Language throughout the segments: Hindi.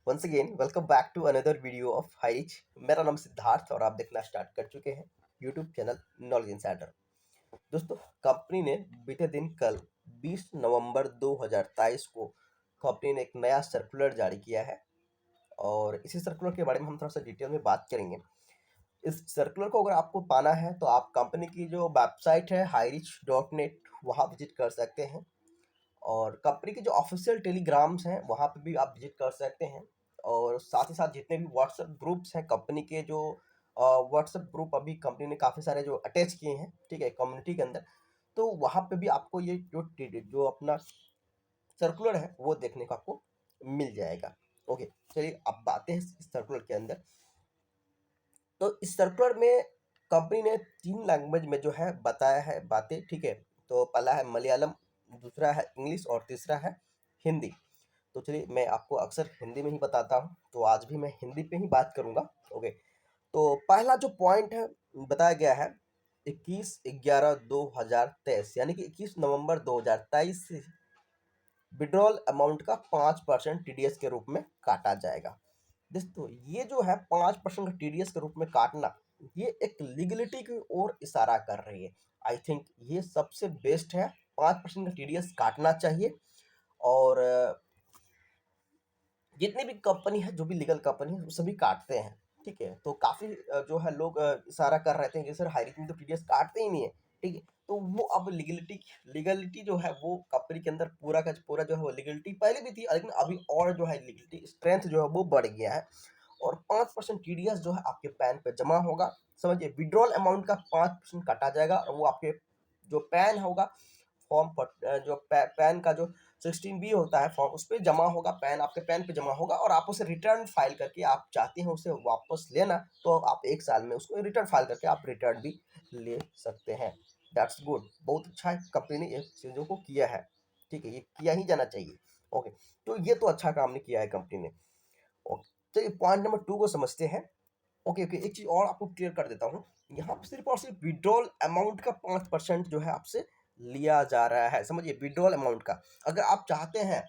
Once again welcome back to another video of हाइच। मेरा नाम सिद्धार्थ और आप देखना स्टार्ट कर चुके हैं यूट्यूब चैनल नॉलेज इंसाइडर। दोस्तों, कंपनी ने बीते दिन कल 20 नवंबर 2023 को कंपनी ने एक नया सर्कुलर जारी किया है और इसी सर्कुलर के बारे में हम थोड़ा सा डिटेल में बात करेंगे। इस सर्कुलर को अगर आपको पाना है तो आप कंपनी की जो वेबसाइट है hirich.net वहाँ विजिट कर सकते हैं और कंपनी के जो ऑफिशियल टेलीग्राम्स हैं वहाँ पे भी आप विजिट कर सकते हैं। और साथ ही साथ जितने भी व्हाट्सएप ग्रुप्स हैं कंपनी के, जो व्हाट्सएप ग्रुप अभी कंपनी ने काफ़ी सारे जो अटैच किए हैं, ठीक है, कम्युनिटी के अंदर, तो वहाँ पे भी आपको ये जो जो अपना सर्कुलर है वो देखने को आपको मिल जाएगा। ओके, चलिए अब बातें हैं इस सर्कुलर के अंदर। तो इस सर्कुलर में कंपनी ने 3 लैंग्वेज में जो है बताया है बातें, ठीक है। तो पहला है मलयालम, दूसरा है इंग्लिश और तीसरा है हिंदी। तो चलिए मैं आपको अक्सर हिंदी में ही बताता हूँ, तो आज भी मैं हिंदी पे ही बात करूँगा। ओके, तो पहला जो पॉइंट है बताया गया है 21/11/2023 यानी कि 21 नवंबर 2023 से विड्रॉल अमाउंट का 5% टीडीएस के रूप में काटा जाएगा। दोस्तों, ये जो है 5% का टीडीएस के रूप में काटना, ये एक लीगलिटी की ओर इशारा कर रही है। आई थिंक ये सबसे बेस्ट है, 5% का टीडीएस काटना चाहिए। और जितनी भी कंपनी है, जो भी लीगल कंपनी है, वो सभी काटते हैं, ठीक है। तो काफ़ी जो है लोग इशारा कर रहे थे कि सर हायरिंग में तो टीडीएस काटते ही नहीं है, ठीक है। तो वो अब लीगलिटी जो है वो कंपनी के अंदर पूरा का पूरा जो है वो लीगलिटी पहले भी थी, लेकिन अभी और जो है लीगलिटी स्ट्रेंथ जो है वो बढ़ गया है। और 5% टीडीएस जो है आपके पैन पे जमा होगा। समझिए, विड्रॉल अमाउंट का 5% काटा जाएगा और वो आपके जो पैन होगा, फॉर्म पर जो पैन का जो 16B होता है फॉर्म, उस पे जमा होगा, पैन आपके पैन पे जमा होगा और आप उसे रिटर्न फाइल करके, आप चाहते हैं उसे वापस लेना तो आप 1 साल में उसको रिटर्न फाइल करके आप रिटर्न भी ले सकते हैं। दैट्स गुड, बहुत अच्छा है, कंपनी ने ये चीज़ों को किया है, ठीक है, ये किया ही जाना चाहिए। ओके, तो ये तो अच्छा काम नहीं किया है कंपनी ने। ओके, चलिए पॉइंट नंबर 2 को समझते हैं। ओके ओके, एक चीज़ और आपको क्लियर कर देता हूँ। यहाँ पे सिर्फ और सिर्फ विड्रॉल अमाउंट का 5% जो है आपसे लिया जा रहा है। समझिए, विड्रॉल अमाउंट का अगर आप चाहते हैं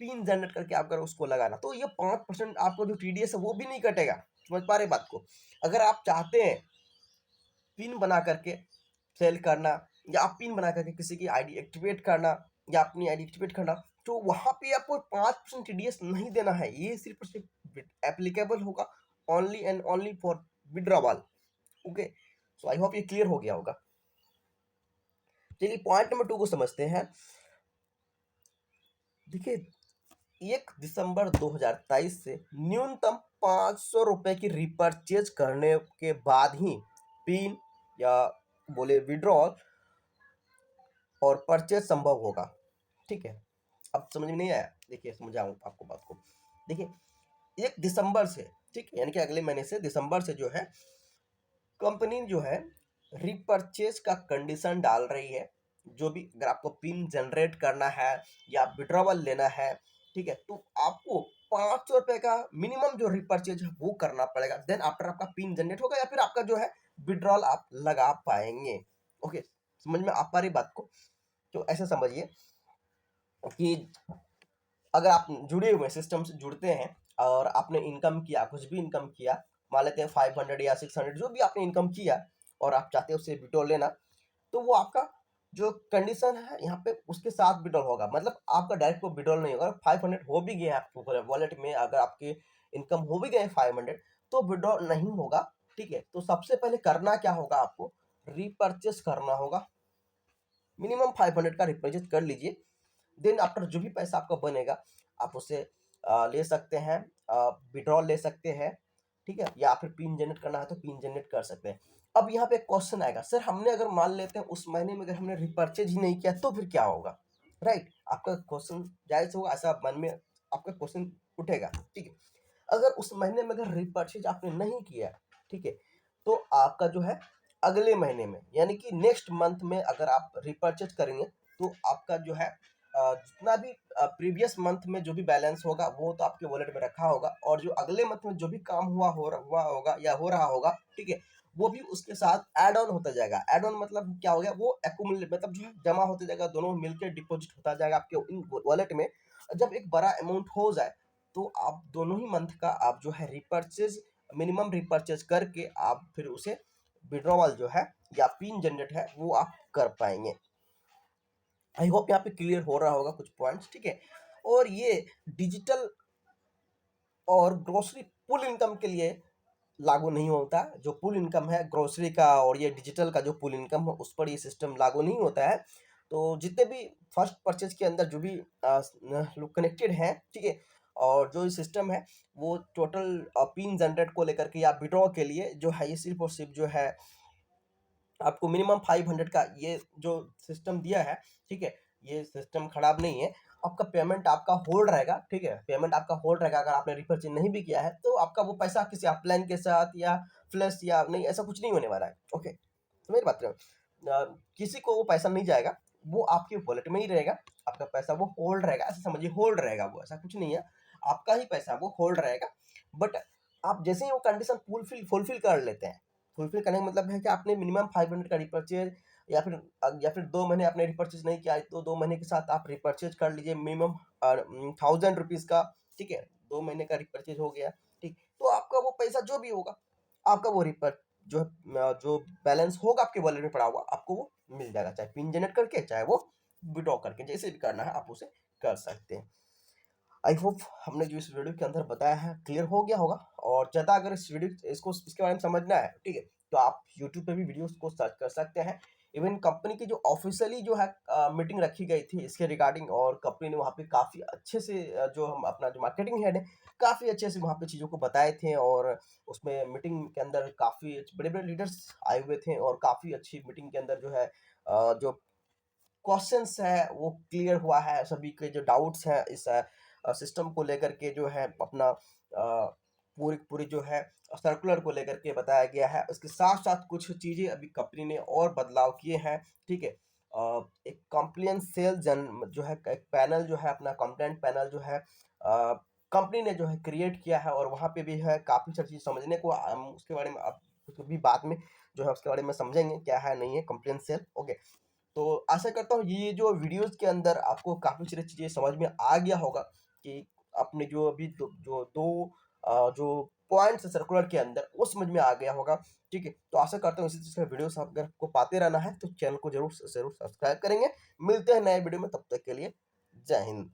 पिन जनरेट करके आप अगर उसको लगाना, तो ये 5% आपको जो टीडीएस है वो भी नहीं कटेगा। समझ पा रहे बात को? अगर आप चाहते हैं पिन बना करके सेल करना, या आप पिन बना करके किसी की आईडी एक्टिवेट करना, या अपनी आईडी एक्टिवेट करना, तो वहाँ पे आपको 5% टीडीएस नहीं देना है। ये सिर्फ और सिर्फ एप्लीकेबल होगा only and only for withdrawal. Okay, so I hope ये क्लियर हो गया होगा। चलिए पॉइंट नंबर 2 को समझते हैं। देखिए, 1 दिसंबर 2023 से न्यूनतम 500 रुपए की रिपर्चेज करने के बाद ही पिन या बोले विड्रॉल और परचेज संभव होगा, ठीक है। अब समझ में नहीं आया? देखिए समझाऊं आपको बात को। देखिए, 1 दिसंबर से, ठीक है, यानी कि अगले महीने से, दिसंबर से जो है कंपनी जो है रिपर्चेज का कंडीशन डाल रही है। जो भी अगर आपको पिन जनरेट करना है या विड्रॉवल लेना है, ठीक है, तो आपको 500 रुपए का मिनिमम जो रिपर्चेज है वो करना पड़ेगा। देन आफ्टर आपका पिन जनरेट होगा या फिर आपका जो है विड्रॉल आप लगा पाएंगे। ओके, समझ में आ पा रही बात को? तो ऐसे समझिए कि अगर आप जुड़े हुए सिस्टम से जुड़ते हैं और आपने इनकम किया, कुछ भी इनकम किया, मान लेते हैं 500 या 600, जो भी आपने इनकम किया और आप चाहते हैं उससे विड्रॉल लेना, तो वो आपका जो कंडीशन है यहाँ पे उसके साथ विड्रॉल होगा। मतलब आपका डायरेक्ट को विड्रॉल नहीं होगा। 500 हो भी गया आपको वॉलेट में, अगर आपके इनकम हो भी गए 500, तो विड्रॉल नहीं होगा, ठीक है। तो सबसे पहले करना क्या होगा, आपको रिपर्चेस करना होगा। मिनिमम 500 का रिपर्चेस कर लीजिए। देन आफ्टर जो भी पैसा आपका बनेगा आप उसे ले सकते हैं, विड्रॉल ले सकते हैं, ठीक है, या फिर पिन जनरेट करना है तो पिन जनरेट कर सकते हैं। अब यहाँ पे क्वेश्चन आएगा, सर हमने अगर मान लेते हैं उस महीने में अगर हमने रिपर्चेज ही नहीं किया तो फिर क्या होगा? राइट, आपका क्वेश्चन जायज होगा, ऐसा मन में आपका क्वेश्चन उठेगा, ठीक है। अगर उस महीने में अगर रिपर्चेज आपने नहीं किया, ठीक है, तो आपका जो है अगले महीने में यानी कि नेक्स्ट मंथ में अगर आप रिपर्चेज करेंगे तो आपका जो है जितना भी प्रीवियस मंथ में जो भी बैलेंस होगा वो तो आपके वॉलेट में रखा होगा, और जो अगले मंथ में जो भी काम हुआ होगा या हो रहा होगा, ठीक है, वो भी उसके साथ ऐड ऑन होता जाएगा। ऐड ऑन मतलब क्या हो गया, वो एक्यूमुलेट मतलब जो है जमा होते जाएगा, दोनों मिलकर डिपॉजिट होता जाएगा आपके इन वॉलेट में। जब एक बड़ा अमाउंट हो जाए तो आप दोनों ही मंथ का आप जो है रिपर्चेज, मिनिमम रिपर्चेज करके आप फिर उसे विड्रॉवल जो है या पिन जनरेट है वो आप कर पाएंगे। आई होप यहाँ पे क्लियर हो रहा होगा कुछ पॉइंट्स, ठीक है। और ये डिजिटल और ग्रोसरी पुल इनकम के लिए लागू नहीं होता। जो पुल इनकम है ग्रोसरी का और ये डिजिटल का जो पुल इनकम है उस पर ये सिस्टम लागू नहीं होता है। तो जितने भी फर्स्ट परचेज के अंदर जो भी लोग कनेक्टेड हैं, ठीक है, और जो सिस्टम है वो टोटल पिन जनरेट को लेकर के या विड्रॉ के लिए जो है ये सिर्फ और सिर्फ जो है आपको मिनिमम 500 का ये जो सिस्टम दिया है, ठीक है, ये सिस्टम खराब नहीं है। आपका पेमेंट आपका होल्ड रहेगा, ठीक है, पेमेंट आपका होल्ड रहेगा। अगर आपने रिपर्चेज नहीं भी किया है तो आपका वो पैसा किसी अपलाइन के साथ या फ्लैश या नहीं, ऐसा कुछ नहीं होने वाला है। ओके, तो मेरी बात करें, किसी को वो पैसा नहीं जाएगा, वो आपके वॉलेट में ही रहेगा। आपका पैसा वो होल्ड रहेगा, ऐसा समझिए होल्ड रहेगा, वो ऐसा कुछ नहीं है, आपका ही पैसा वो होल्ड रहेगा। बट आप जैसे ही वो कंडीशन फुलफिल कर लेते हैं, फुलफिल करने का मतलब है कि आपने मिनिमम 500 का रिपर्चेज या फिर 2 महीने आपने रिपर्चेज नहीं किया तो 2 महीने के साथ आप रिपर्चेज कर लीजिए मिनिमम 1000 रुपीज का, ठीक है, 2 महीने का रिपर्चेज हो गया, ठीक, तो आपका वो पैसा जो भी होगा, आपका वो रिपर जो जो बैलेंस होगा आपके वॉलेट में पड़ा हुआ आपको वो मिल जाएगा, चाहे पिन जनरेट करके चाहे वो विड्रॉ करके, जैसे भी करना है आप उसे कर सकते हैं। आई होप हमने जो इस वीडियो के अंदर बताया है क्लियर हो गया होगा। और ज़्यादा अगर इस वीडियो इसको इसके बारे में समझना है, ठीक है, तो आप यूट्यूब पे भी वीडियोस को सर्च कर सकते हैं। इवन कंपनी की जो ऑफिशियली जो है मीटिंग रखी गई थी इसके रिगार्डिंग, और कंपनी ने वहाँ पे काफ़ी अच्छे से जो हम अपना जो मार्केटिंग हेड है काफ़ी अच्छे से वहाँ पे चीज़ों को बताए थे। और उसमें मीटिंग के अंदर काफ़ी बड़े बड़े लीडर्स आए हुए थे और काफ़ी अच्छी मीटिंग के अंदर जो है जो क्वेश्चंस है वो क्लियर हुआ है। सभी के जो डाउट्स हैं इस सिस्टम को लेकर के जो है अपना पूरी पूरी जो है सर्कुलर को लेकर के बताया गया है। उसके साथ साथ कुछ चीज़ें अभी कंपनी ने और बदलाव किए हैं, ठीक है। एक कंप्लेंट सेल जन जो है एक पैनल जो है अपना कंप्लेंट पैनल जो है कंपनी ने जो है क्रिएट किया है, और वहाँ पे भी है काफ़ी सारी चीज़ समझने को। हम उसके बारे में आप भी बाद में जो है उसके बारे में समझेंगे क्या है नहीं है कंप्लेंट सेल। ओके, तो आशा करता हूँ ये जो वीडियोज़ के अंदर आपको काफ़ी सारी चीज़ें समझ में आ गया होगा कि आपने जो अभी जो पॉइंट्स है सर्कुलर के अंदर वो समझ में आ गया होगा, ठीक है। तो आशा करता हूँ इसी चीज़ का वीडियोस अगर आपको पाते रहना है तो चैनल को ज़रूर ज़रूर सब्सक्राइब करेंगे। मिलते हैं नए वीडियो में, तब तक के लिए जय हिंद।